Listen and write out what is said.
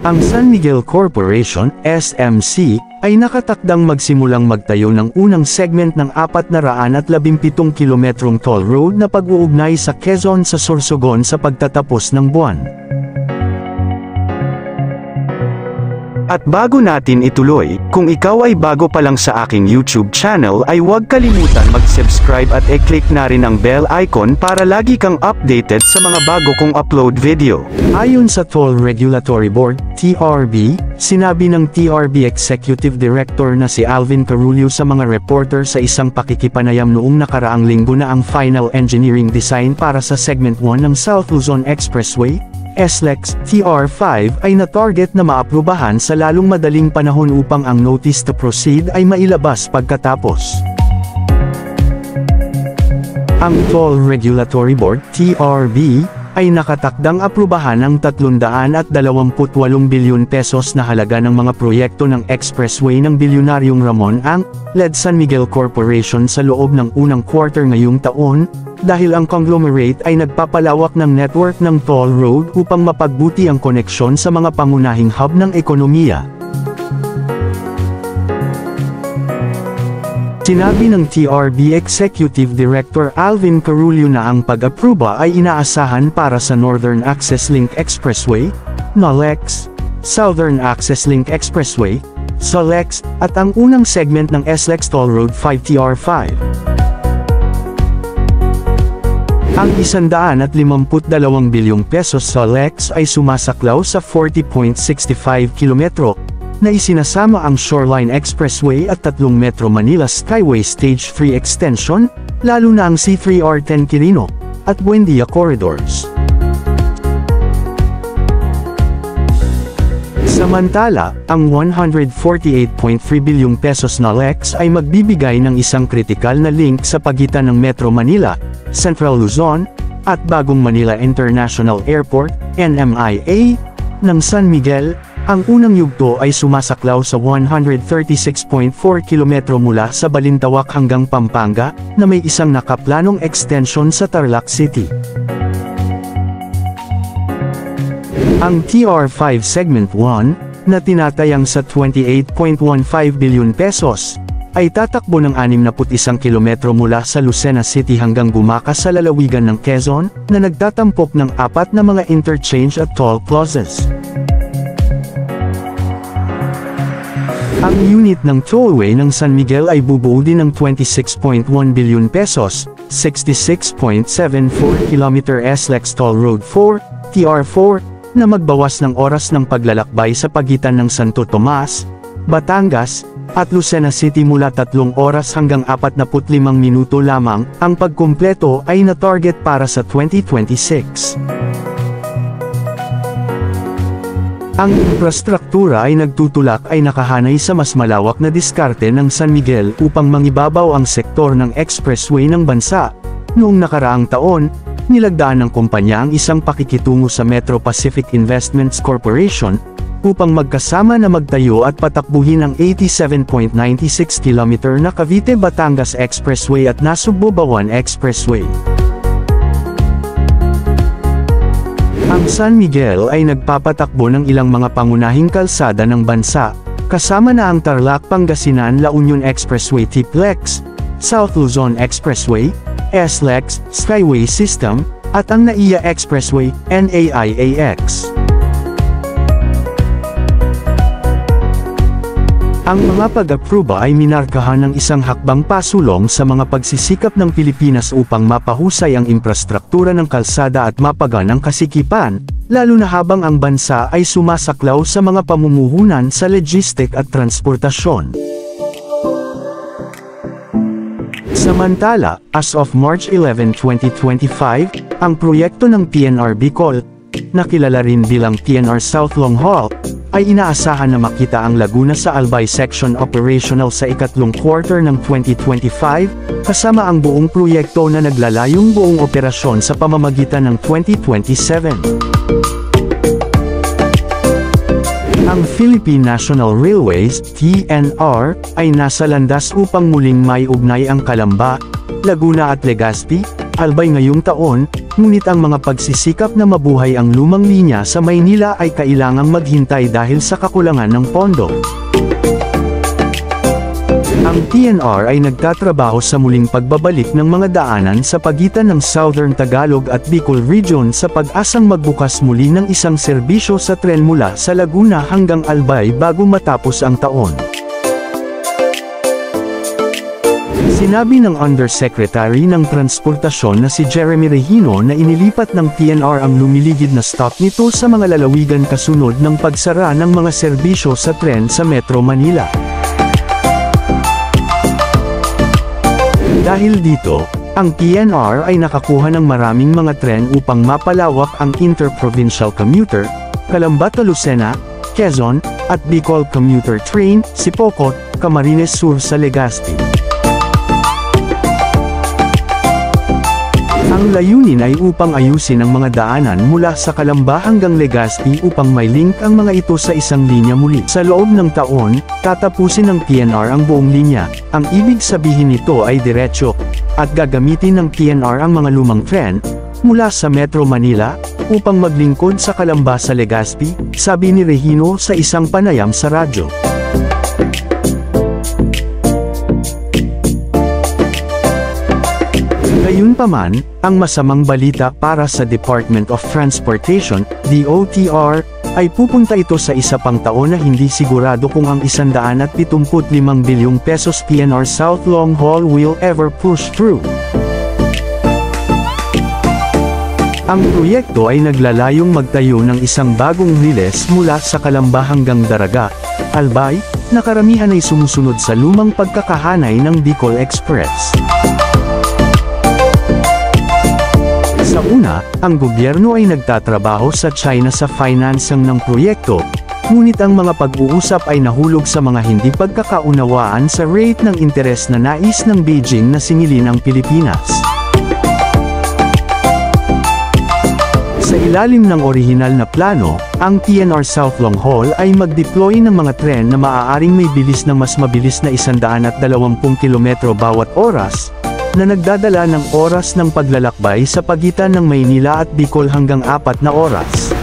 Ang San Miguel Corporation, SMC, ay nakatakdang magsimulang magtayo ng unang segment ng 417 kilometrong toll road na pag-uugnay sa Quezon sa Sorsogon sa pagtatapos ng buwan. At bago natin ituloy, kung ikaw ay bago pa lang sa aking YouTube channel ay huwag kalimutan mag-subscribe at i-click na rin ang bell icon para lagi kang updated sa mga bago kong upload video. Ayon sa Toll Regulatory Board, TRB, sinabi ng TRB Executive Director na si Alvin Carullo sa mga reporter sa isang pakikipanayam noong nakaraang linggo na ang final engineering design para sa Segment 1 ng South Luzon Expressway, SLEX, TR5 ay na-target na maaprubahan sa lalong madaling panahon upang ang notice to proceed ay mailabas pagkatapos. Ang Toll Regulatory Board, TRB, ay nakatakdang aprubahan ang 328 bilyon pesos na halaga ng mga proyekto ng expressway ng bilyonaryong Ramon Ang, led San Miguel Corporation sa loob ng unang quarter ngayong taon, dahil ang conglomerate ay nagpapalawak ng network ng toll road upang mapagbuti ang koneksyon sa mga pangunahing hub ng ekonomiya. Sinabi ng TRB Executive Director Alvin Carullo na ang pag-aproba ay inaasahan para sa Northern Access Link Expressway, NALEX, Southern Access Link Expressway, SALEX, at ang unang segment ng SLEX Toll Road 5 TR5. Ang 152 bilyong pesos sa SALEX ay sumasaklaw sa 40.65 kilometro, na isinasama ang Shoreline Expressway at 3 Metro Manila Skyway Stage 3 Extension, lalo na ang C3R10 Quirino, at Buendia Corridors. Samantala, ang 148.3 bilyong pesos na NALEX ay magbibigay ng isang kritikal na link sa pagitan ng Metro Manila, Central Luzon, at Bagong Manila International Airport, NMIA, ng San Miguel. Ang unang yugto ay sumasaklaw sa 136.4 kilometro mula sa Balintawak hanggang Pampanga, na may isang nakaplanong extension sa Tarlac City. Ang TR5 Segment 1, na tinatayang sa 28.15 bilyon pesos, ay tatakbo ng 61 kilometro mula sa Lucena City hanggang Gumaca sa lalawigan ng Quezon, na nagtatampok ng 4 na mga interchange at toll plazas. Ang unit ng tollway ng San Miguel ay bubuo din ng 26.1 bilyon pesos, 66.74 km SLEX Toll Road 4, TR4, na magbawas ng oras ng paglalakbay sa pagitan ng Santo Tomas, Batangas, at Lucena City mula 3 oras hanggang 45 minuto lamang. Ang pagkumpleto ay na-target para sa 2026. Ang infrastruktura ay nagtutulak ay nakahanay sa mas malawak na diskarte ng San Miguel upang mangibabaw ang sektor ng expressway ng bansa. Noong nakaraang taon, nilagdaan ng kumpanya ang isang pakikitungo sa Metro Pacific Investments Corporation, upang magkasama na magtayo at patakbuhin ang 87.96 km na Cavite-Batangas Expressway at Nasugbo-Bawan Expressway. Ang San Miguel ay nagpapatakbo ng ilang mga pangunahing kalsada ng bansa, kasama na ang Tarlac-Pangasinan-La Union Expressway TPLEX, South Luzon Expressway, SLEX, Skyway System, at ang NAIA Expressway, NAIAX. Ang mga pag-aproba ay minarkahan ng isang hakbang pasulong sa mga pagsisikap ng Pilipinas upang mapahusay ang infrastruktura ng kalsada at mapagaan ang kasikipan, lalo na habang ang bansa ay sumasaklaw sa mga pamumuhunan sa logistik at transportasyon. Samantala, as of March 11, 2025, ang proyekto ng PNR Bicol, na kilala rin bilang PNR South Long Haul, ay inaasahan na makita ang Laguna sa Albay Section operational sa ikatlong quarter ng 2025, kasama ang buong proyekto na naglalayong buong operasyon sa pamamagitan ng 2027. Ang Philippine National Railways, PNR, ay nasa landas upang muling maiugnay ang Calamba, Laguna at Legazpi, Albay ngayong taon, ngunit ang mga pagsisikap na mabuhay ang lumang linya sa Maynila ay kailangang maghintay dahil sa kakulangan ng pondo. Ang PNR ay nagtatrabaho sa muling pagbabalik ng mga daanan sa pagitan ng Southern Tagalog at Bicol Region sa pag-asang magbukas muli ng isang serbisyo sa tren mula sa Laguna hanggang Albay bago matapos ang taon. Sinabi ng Undersecretary ng Transportasyon na si Jeremy Regino na inilipat ng PNR ang lumiligid na stop nito sa mga lalawigan kasunod ng pagsara ng mga serbisyo sa tren sa Metro Manila. Dahil dito, ang PNR ay nakakuha ng maraming mga tren upang mapalawak ang interprovincial commuter, Calamba-Lucena, Quezon, at Bicol Commuter Train, Sipocot, Camarines Sur sa Legazpi. Ang layunin ay upang ayusin ang mga daanan mula sa Calamba hanggang Legazpi upang may link ang mga ito sa isang linya muli. Sa loob ng taon, tatapusin ng PNR ang buong linya. Ang ibig sabihin nito ay diretsyo, at gagamitin ng PNR ang mga lumang tren, mula sa Metro Manila, upang maglingkod sa Calamba sa Legazpi, sabi ni Regino sa isang panayam sa radyo. Gayunpaman, ang masamang balita para sa Department of Transportation, DOTR, ay pupunta ito sa isa pang taon na hindi sigurado kung ang 175 bilyong pesos PNR South Long Haul will ever push through. Ang proyekto ay naglalayong magtayo ng isang bagong riles mula sa Calamba hanggang Daraga, Albay, na karamihan ay sumusunod sa lumang pagkakahanay ng Bicol Express. Sa una, ang gobyerno ay nagtatrabaho sa China sa financing ng proyekto, ngunit ang mga pag-uusap ay nahulog sa mga hindi pagkakaunawaan sa rate ng interes na nais ng Beijing na singilin ang Pilipinas. Sa ilalim ng orihinal na plano, ang PNR South Long Haul ay mag-deploy ng mga tren na maaaring may bilis na mas mabilis na 120 km bawat oras, na nagdadala ng oras ng paglalakbay sa pagitan ng Maynila at Bicol hanggang 4 na oras.